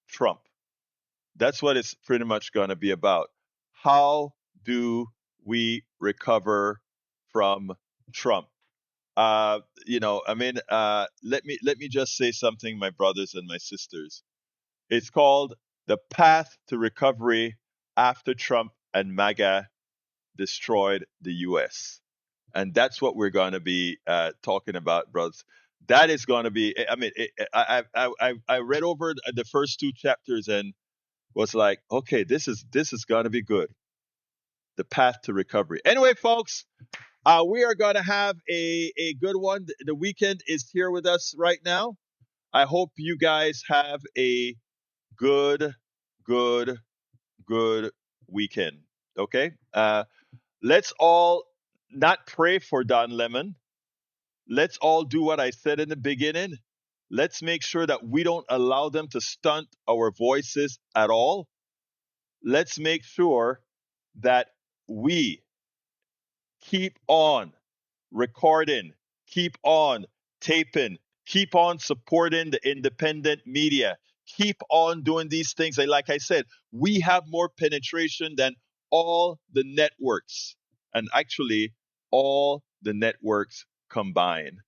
Trump? That's what it's pretty much going to be about. How do we recover from Trump? Let me just say something, my brothers and my sisters. It's called The Path to Recovery After Trump and MAGA Destroyed the U.S. And that's what we're going to be talking about, brothers. That is going to be. I mean, I read over the first two chapters and was like, okay, this is going to be good. The path to recovery. Anyway, folks, we are going to have a good one. The weekend is here with us right now. I hope you guys have a good, good, good weekend. Okay. Let's all not pray for Don Lemon. Let's all do what I said in the beginning. Let's make sure that we don't allow them to stunt our voices at all. Let's make sure that we keep on recording, keep on taping, keep on supporting the independent media, keep on doing these things. And like I said, we have more penetration than all the networks, and actually, all the networks combined.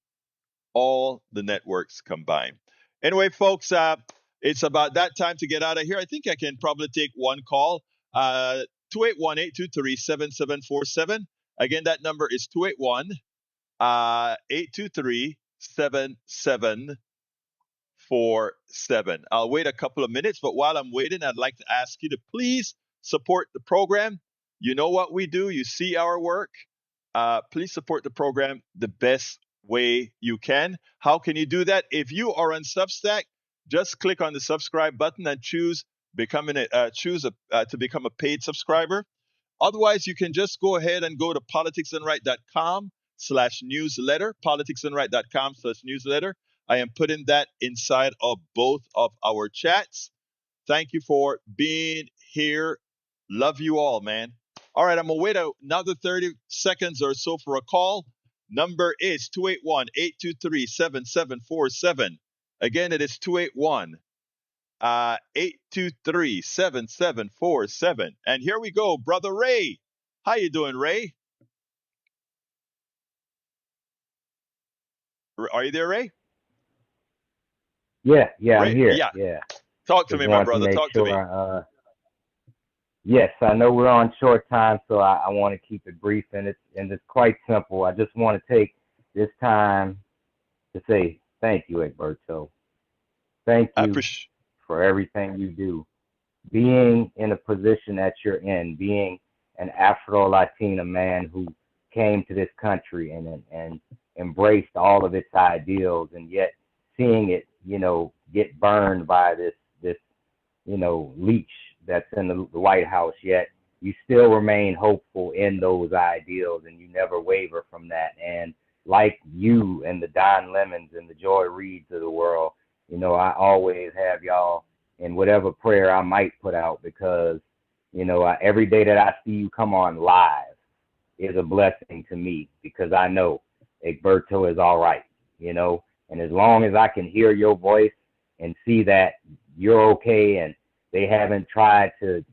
All the networks combined. Anyway, folks, it's about that time to get out of here. I think I can probably take one call. 281-823-7747. Again, that number is 281-823-7747. I'll wait a couple of minutes, but while I'm waiting, I'd like to ask you to please support the program. You know what we do, you see our work. Please support the program the best way you can. How can you do that? If you are on Substack, just click on the subscribe button and choose to become a paid subscriber. Otherwise, you can just go ahead and go to politicsandright.com/newsletter, politicsandright.com/newsletter. I am putting that inside of both of our chats. Thank you for being here. Love you all, man. All right, I'm going to wait another 30 seconds or so for a call. Number is 281-823-7747. Again, it is 281-823-7747. And here we go, Brother Ray. How you doing, Ray? Are you there, Ray? Yeah, Ray, I'm here. yeah. Yeah. Talk to Just me, my wanted to brother. make Talk to me. sure. Yes, I know we're on short time, so I want to keep it brief, and it's quite simple. I just want to take this time to say thank you, Egberto. Thank I you appreciate. for everything you do. Being in a position that you're in, being an Afro-Latina man who came to this country and embraced all of its ideals, and yet seeing it, get burned by this leech that's in the White House, yet you still remain hopeful in those ideals and you never waver from that. And like you and the Don Lemons and the Joy Reids of the world, I always have y'all in whatever prayer I might put out, because, every day that I see you come on live is a blessing to me, because I know Egberto is all right, and as long as I can hear your voice and see that you're okay and they haven't tried to,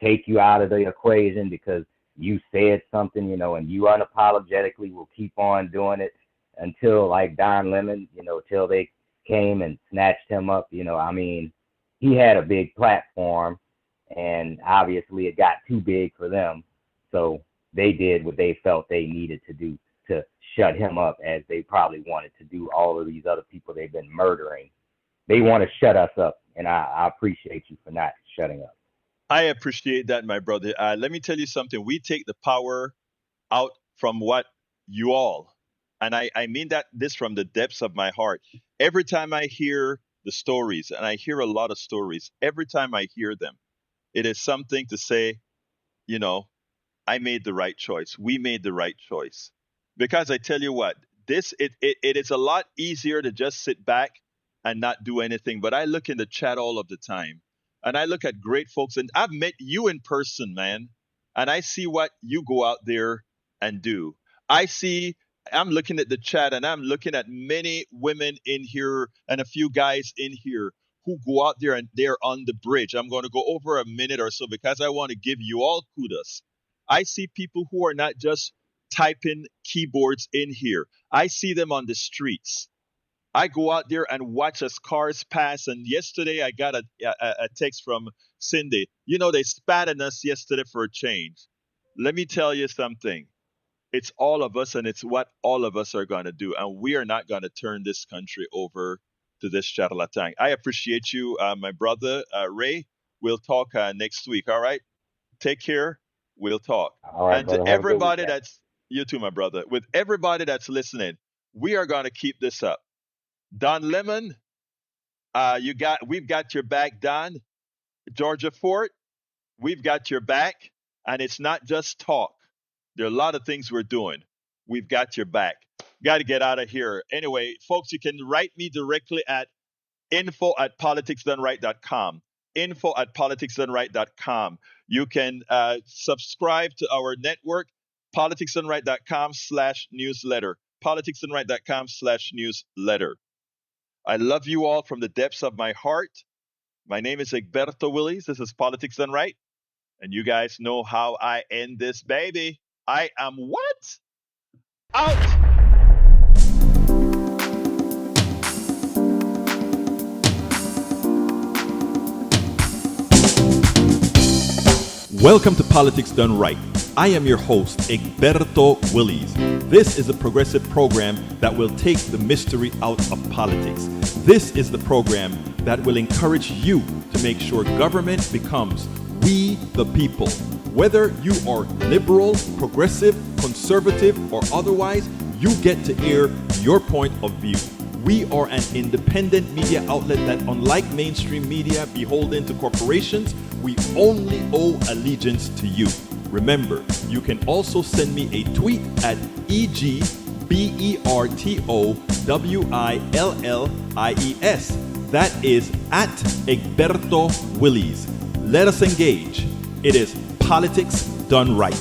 take you out of the equation because you said something, and you unapologetically will keep on doing it until, like Don Lemon, till they came and snatched him up. He had a big platform, and obviously it got too big for them. So they did what they felt they needed to do to shut him up, as they probably wanted to do all of these other people they've been murdering. They want to shut us up, and I appreciate you for not shutting up. I appreciate that, my brother. Let me tell you something. We take the power out from what you all, and I mean this from the depths of my heart. Every time I hear the stories, and I hear a lot of stories, every time I hear them, it is something to say, I made the right choice. We made the right choice. Because I tell you what, it is a lot easier to just sit back and not do anything. But I look in the chat all of the time, and I look at great folks, and I've met you in person, man, and I see what you go out there and do. I'm looking at the chat, and I'm looking at many women in here and a few guys in here who go out there and they're on the bridge. I'm going to go over a minute or so because I want to give you all kudos. I see people who are not just typing keyboards in here. I see them on the streets. I go out there and watch as cars pass. And yesterday I got a text from Cindy. They spat at us yesterday for a change. Let me tell you something. It's all of us, and it's what all of us are going to do. And we are not going to turn this country over to this charlatan. I appreciate you, my brother, Ray. We'll talk next week. All right. Take care. We'll talk. All right, And to brother. Have a good everybody weekend. you too, my brother. With everybody that's listening, we are going to keep this up. Don Lemon, we've got your back, Don. Georgia Fort, we've got your back. And it's not just talk. There are a lot of things we're doing. we've got your back. Got to get out of here. Anyway, folks, you can write me directly at info@politicsdoneright.com. info@politicsdoneright.com. You can subscribe to our network, politicsdoneright.com/newsletter. politicsdoneright.com/newsletter. I love you all from the depths of my heart. My name is Egberto Willies. This is Politics Done Right. And you guys know how I end this baby. I am what? Out! Welcome to Politics Done Right. I am your host, Egberto Willies. This is a progressive program that will take the mystery out of politics. This is the program that will encourage you to make sure government becomes we the people. Whether you are liberal, progressive, conservative, or otherwise, you get to air your point of view. We are an independent media outlet that, unlike mainstream media beholden to corporations, we only owe allegiance to you. Remember, you can also send me a tweet at EGBERTOWILLIES. That is at Egberto Willies. Let us engage. It is Politics Done Right.